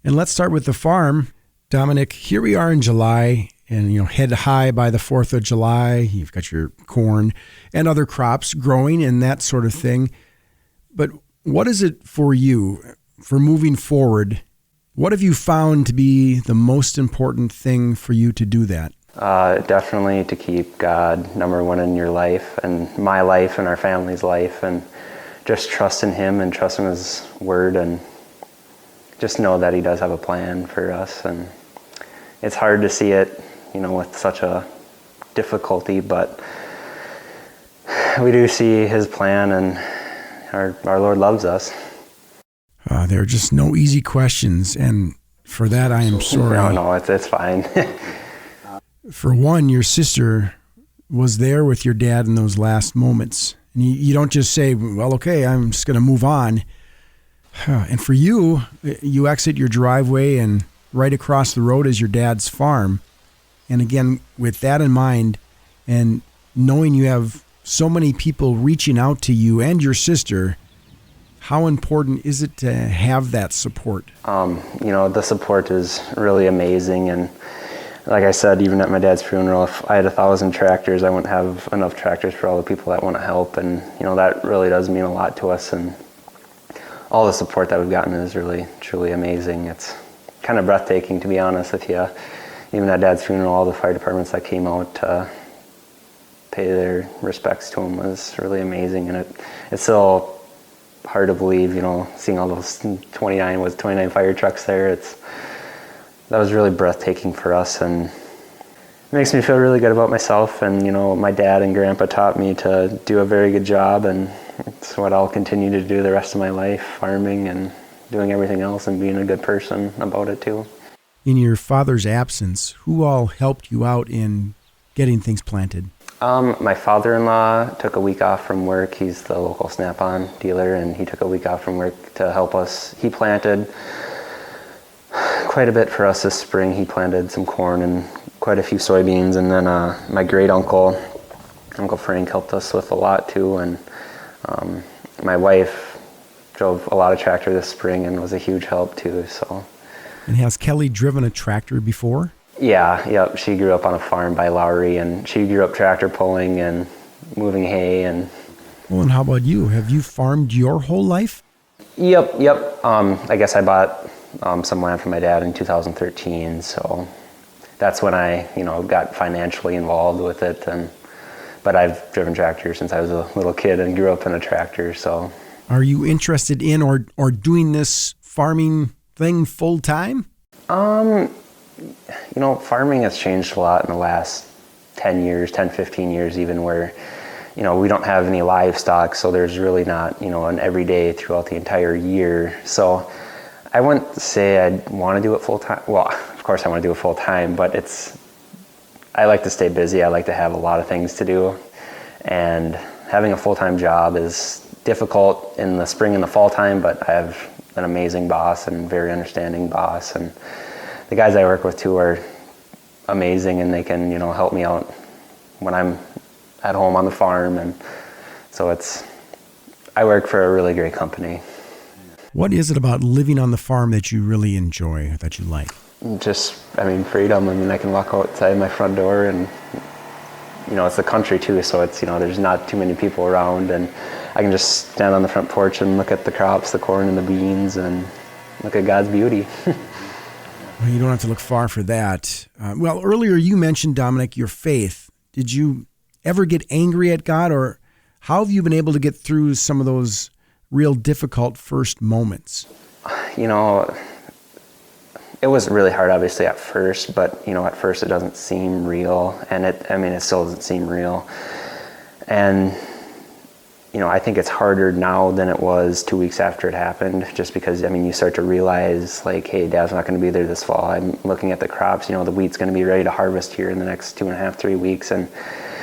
And let's start with the farm. Dominic, here we are in July, and head high by the 4th of July. You've got your corn and other crops growing and that sort of thing. But what is it for you, for moving forward? What have you found to be the most important thing for you to do that? Definitely to keep God number one in your life and my life and our family's life, and just trust in Him and trust in His Word, and just know that He does have a plan for us. And it's hard to see it, with such a difficulty, but we do see His plan, and our Lord loves us. There are just no easy questions, and for that I am sorry. No, it's fine. For one, your sister was there with your dad in those last moments. And you don't just say, well, okay, I'm just going to move on. And for you, you exit your driveway and right across the road is your dad's farm. And again, with that in mind and knowing you have so many people reaching out to you and your sister, how important is it to have that support? The support is really amazing. And like I said, even at my dad's funeral, if I had 1,000 tractors, I wouldn't have enough tractors for all the people that want to help. And, that really does mean a lot to us. And all the support that we've gotten is really, truly amazing. It's kind of breathtaking, to be honest with you. Even at Dad's funeral, all the fire departments that came out to pay their respects to him was really amazing. And it's still hard to believe, seeing all those 29 fire trucks there. That was really breathtaking for us, and it makes me feel really good about myself. And my dad and grandpa taught me to do a very good job, and it's what I'll continue to do the rest of my life, farming and doing everything else and being a good person about it too. In your father's absence, who all helped you out in getting things planted? My father-in-law took a week off from work. He's the local Snap-on dealer, and he took a week off from work to help us. He planted quite a bit for us this spring. He planted some corn and quite a few soybeans, and then my great uncle Frank, helped us with a lot too. And my wife drove a lot of tractor this spring and was a huge help too. So. And has Kelly driven a tractor before? Yeah, yep. She grew up on a farm by Lowry, and she grew up tractor pulling and moving hay. And well, and how about you? Have you farmed your whole life? Yep. I guess I bought some land from my dad in 2013, so that's when I, got financially involved with it. But I've driven tractors since I was a little kid and grew up in a tractor. So, are you interested in or doing this farming thing full time? Farming has changed a lot in the last 15 years even, where we don't have any livestock, so there's really not an everyday throughout the entire year. So I wouldn't say I'd want to do it full time. Well, of course I want to do it full time, but I like to stay busy. I like to have a lot of things to do, and having a full-time job is difficult in the spring and the fall time, but I have an amazing boss and very understanding boss, and the guys I work with too are amazing, and they can help me out when I'm at home on the farm. And so I work for a really great company. What is it about living on the farm that you really enjoy, that you like? Just, freedom. I can walk outside my front door, and, it's the country too, so it's, there's not too many people around, and I can just stand on the front porch and look at the crops, the corn and the beans, and look at God's beauty. Well, you don't have to look far for that. Well, earlier you mentioned, Dominic, your faith. Did you ever get angry at God, or how have you been able to get through some of those real difficult first moments? It was really hard, obviously, at first, but, at first it doesn't seem real, and it still doesn't seem real. And, I think it's harder now than it was 2 weeks after it happened, just because, you start to realize, like, hey, Dad's not going to be there this fall. I'm looking at the crops, the wheat's going to be ready to harvest here in the next 2.5, 3 weeks, and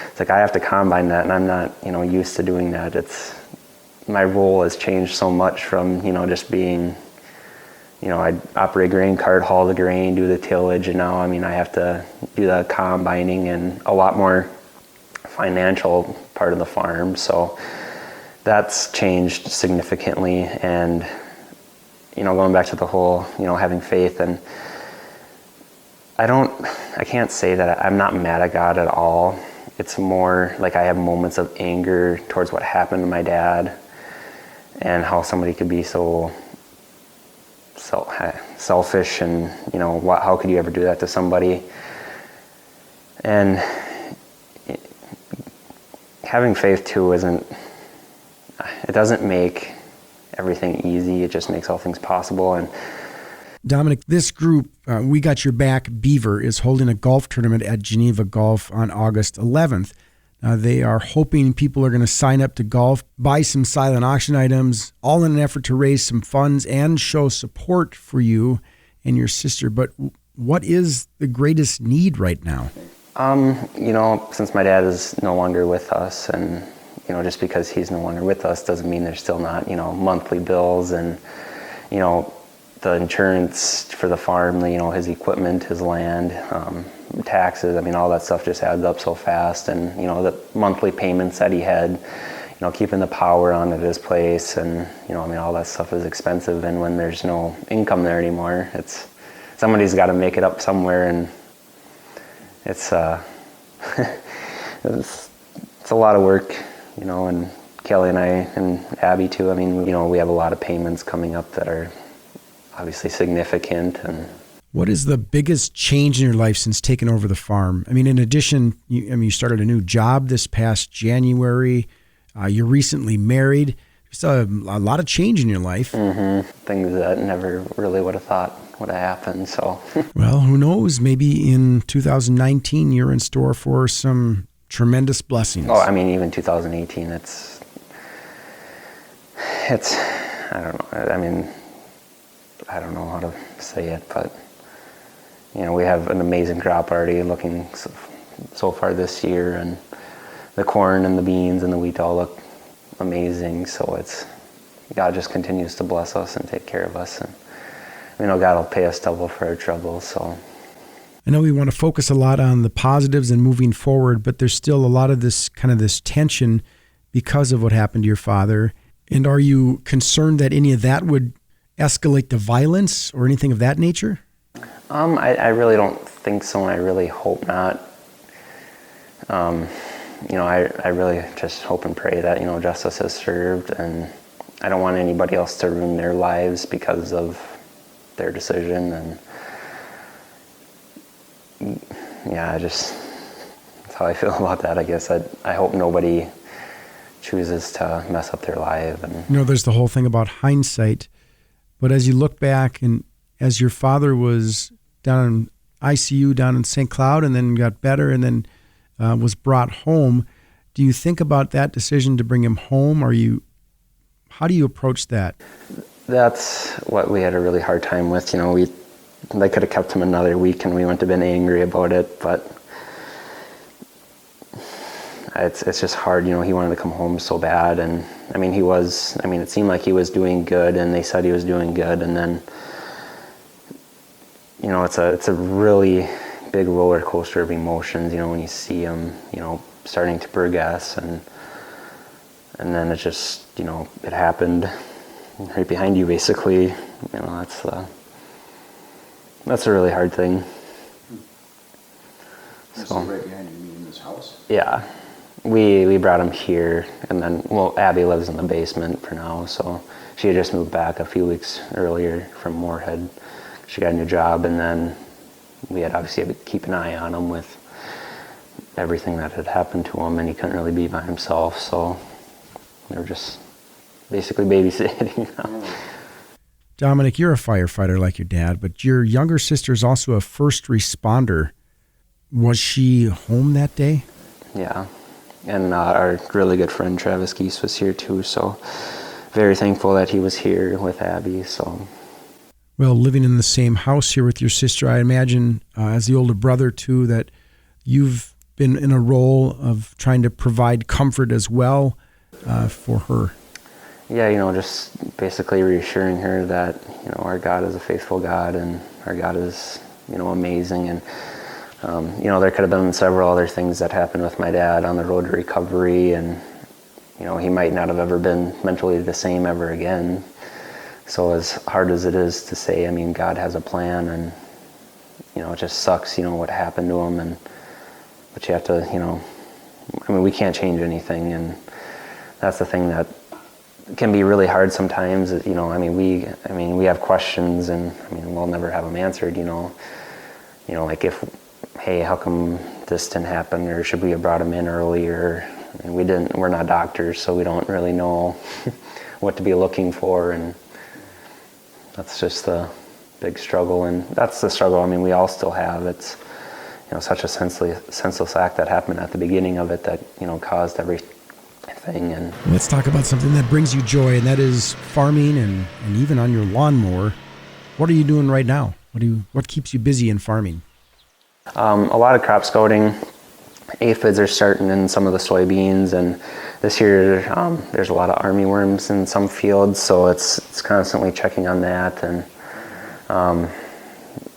it's like I have to combine that, and I'm not, used to doing that. My role has changed so much from, just being, I'd operate grain cart, haul the grain, do the tillage, and now, I have to do the combining and a lot more financial part of the farm. So that's changed significantly, and, going back to the whole, having faith, and I can't say that I'm not mad at God at all. It's more like I have moments of anger towards what happened to my dad and how somebody could be so selfish, and how could you ever do that to somebody? And having faith too it doesn't make everything easy. It just makes all things possible. And Dominic, this group, We Got Your Back, Beaver, is holding a golf tournament at Geneva Golf on August 11th. They are hoping people are going to sign up to golf, buy some silent auction items, all in an effort to raise some funds and show support for you and your sister. But what is the greatest need right now? Since my dad is no longer with us, and, just because he's no longer with us doesn't mean there's still not, monthly bills and, the insurance for the farm, his equipment, his land, taxes. All that stuff just adds up so fast. And, the monthly payments that he had, keeping the power on at his place, and, all that stuff is expensive. And when there's no income there anymore, somebody's got to make it up somewhere. And it's a lot of work, and Kelly and I and Abby too. We have a lot of payments coming up that are obviously significant. And what is the biggest change in your life since taking over the farm? In addition, you started a new job this past January. You're recently married. Just a lot of change in your life. Mm-hmm. Things that never really would have thought would have happened. So, well, who knows? Maybe in 2019 you're in store for some tremendous blessings. Oh, even 2018. It's. I don't know. I don't know how to say it, but we have an amazing crop already looking so far this year, and the corn and the beans and the wheat all look amazing. So God just continues to bless us and take care of us, and God will pay us double for our troubles. So I know we want to focus a lot on the positives and moving forward, but there's still a lot of this tension because of what happened to your father. And are you concerned that any of that would escalate to violence or anything of that nature? I really don't think so, and I really hope not. I really just hope and pray that, justice is served, and I don't want anybody else to ruin their lives because of their decision. And that's how I feel about that. I guess I hope nobody chooses to mess up their life. And there's the whole thing about hindsight. But as you look back, and as your father was down in ICU down in St. Cloud, and then got better, and then was brought home, do you think about that decision to bring him home? How do you approach that? That's what we had a really hard time with. They could have kept him another week, and we wouldn't have been angry about it. But it's just hard. He wanted to come home so bad, and it seemed like he was doing good, and they said he was doing good, and then it's a really big roller coaster of emotions. When you see him, starting to progress, and then it just it happened right behind you, basically. That's a really hard thing. So right behind you, in this house? Yeah. We brought him here, and then, Abby lives in the basement for now, so she had just moved back a few weeks earlier from Moorhead. She got a new job, and then we had obviously had to keep an eye on him with everything that had happened to him, and he couldn't really be by himself, so we were just basically babysitting. Dominic, you're a firefighter like your dad, but your younger sister is also a first responder. Was she home that day? Yeah. And our really good friend Travis Geese was here too, so very thankful that he was here with Abby. So, well, living in the same house here with your sister, I imagine as the older brother too, that you've been in a role of trying to provide comfort as well for her. Yeah, just basically reassuring her that our God is a faithful God, and our God is amazing. And there could have been several other things that happened with my dad on the road to recovery, and he might not have ever been mentally the same ever again. So as hard as it is to say, I mean, God has a plan, and it just sucks, what happened to him, but you have to, I mean, we can't change anything, and that's the thing that can be really hard sometimes. I mean, we have questions, and I mean, we'll never have them answered. Like hey, how come this didn't happen, or should we have brought him in earlier? I mean, we're not doctors, so we don't really know what to be looking for, and that's just the big struggle, and that's the struggle. I mean, we all still have. It's such a senseless act that happened at the beginning of it that caused everything. And let's talk about something that brings you joy, and that is farming, and even on your lawnmower. What are you doing right now? What keeps you busy in farming? A lot of crop scouting. Aphids are starting in some of the soybeans, and this year there's a lot of armyworms in some fields, so it's constantly checking on that. And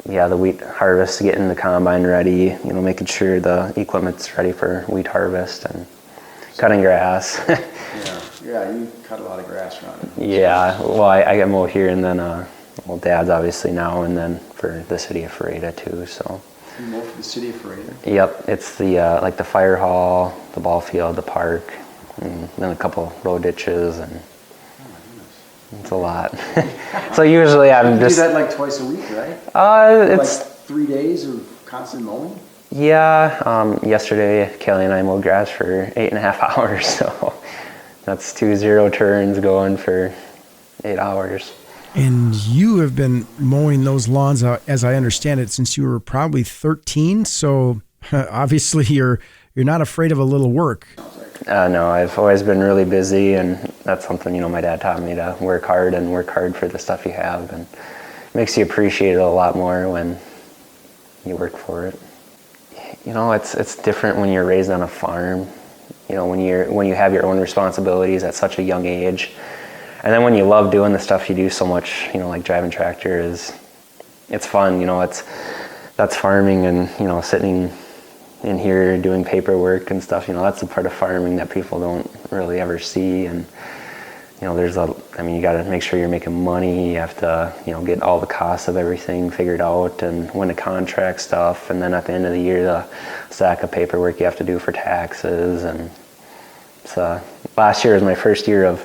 the wheat harvest, getting the combine ready, making sure the equipment's ready for wheat harvest, and cutting grass. Yeah, you cut a lot of grass around it. Yeah, well, I get mow here, and then Dad's obviously now, and then for the city of Ferreta too. So. You mow for the city of Ferreta? Yep, it's the like the fire hall, the ball field, the park, and then a couple road ditches, and it's a lot. So usually I'm just. You do that like twice a week, right? It's like 3 days of constant mowing. Yeah. Yesterday, Kelly and I mowed grass for 8.5 hours, so that's 2 0 turns going for 8 hours. And you have been mowing those lawns, as I understand it, since you were probably 13. So obviously you're not afraid of a little work. No, I've always been really busy, and that's something, my dad taught me to work hard for the stuff you have, and it makes you appreciate it a lot more when you work for it. It's different when you're raised on a farm, when you have your own responsibilities at such a young age. And then when you love doing the stuff you do so much, like driving tractor it's fun, that's farming, and, sitting in here doing paperwork and stuff, that's the part of farming that people don't really ever see. And, you got to make sure you're making money. You have to, get all the costs of everything figured out, and win the contract stuff. And then at the end of the year, the stack of paperwork you have to do for taxes. And so last year was my first year of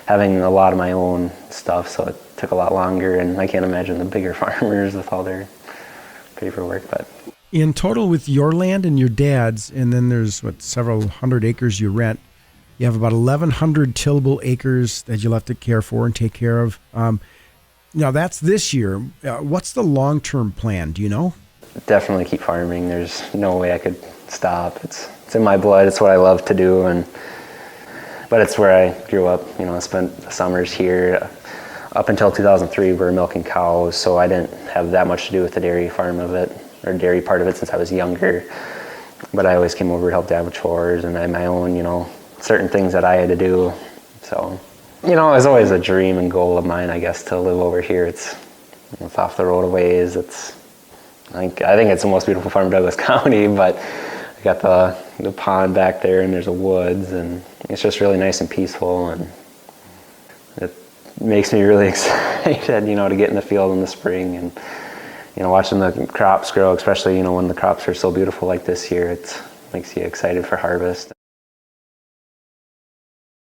having a lot of my own stuff, so it took a lot longer, and I can't imagine the bigger farmers with all their paperwork. But in total, with your land and your dad's, and then there's several hundred acres you rent, you have about 1,100 tillable acres that you'll have to care for and take care of. Now that's this year. What's the long-term plan? Do you know? Definitely keep farming. There's no way I could stop. It's in my blood. It's what I love to do, but it's where I grew up. I spent the summers here. Up until 2003, we were milking cows, so I didn't have that much to do with the dairy part of it since I was younger. But I always came over to help Dad with chores, and I had my own, certain things that I had to do. So, it was always a dream and goal of mine, I guess, to live over here. It's off the road a ways. I think it's the most beautiful farm in Douglas County, but I got the pond back there, and there's a woods, and it's just really nice and peaceful, and it makes me really excited, to get in the field in the spring, and watching the crops grow, especially when the crops are so beautiful like this year. It makes you excited for harvest.